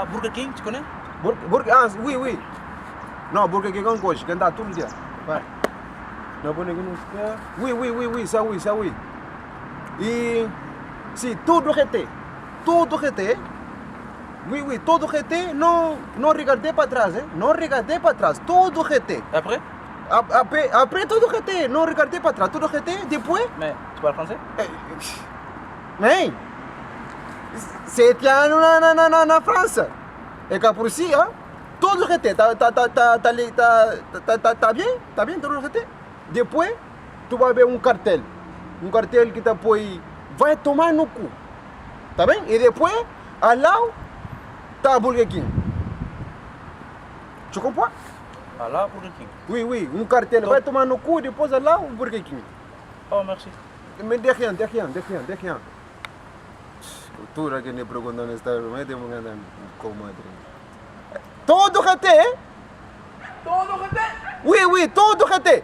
Burger King, tu connais? Ah, oui, oui. Non, Burger King en gauche, quand t'as tout le dia. Ouais. Oui, oui, oui, oui, ça oui, ça oui. Et si todo rété, oui, oui, todo rété, non, non regardez pas atrás, hein? Non regardez pas atrás, todo rété. Après? Après todo rété, non regardez pas atrás, todo rété, depois. Mais tu parles français? Mais, c'était na França. Et que por si, hein? Todo rété, tá bien, todo rété. Depois, tu vai ver cartel que tá põe, vai tomar no cu, tá bem? E depois, lá, tá Burger King. Tu comprends? Ah là, Burger King. Oui, oui, cartel, vai tomar no cu, depois lá, o Burger King. Oh, merci. Mais de rien. Cultura que me perguntam nesta hora, de uma grande comadre. Todo rété, hein? Todo rété? Oui, oui, todo rété.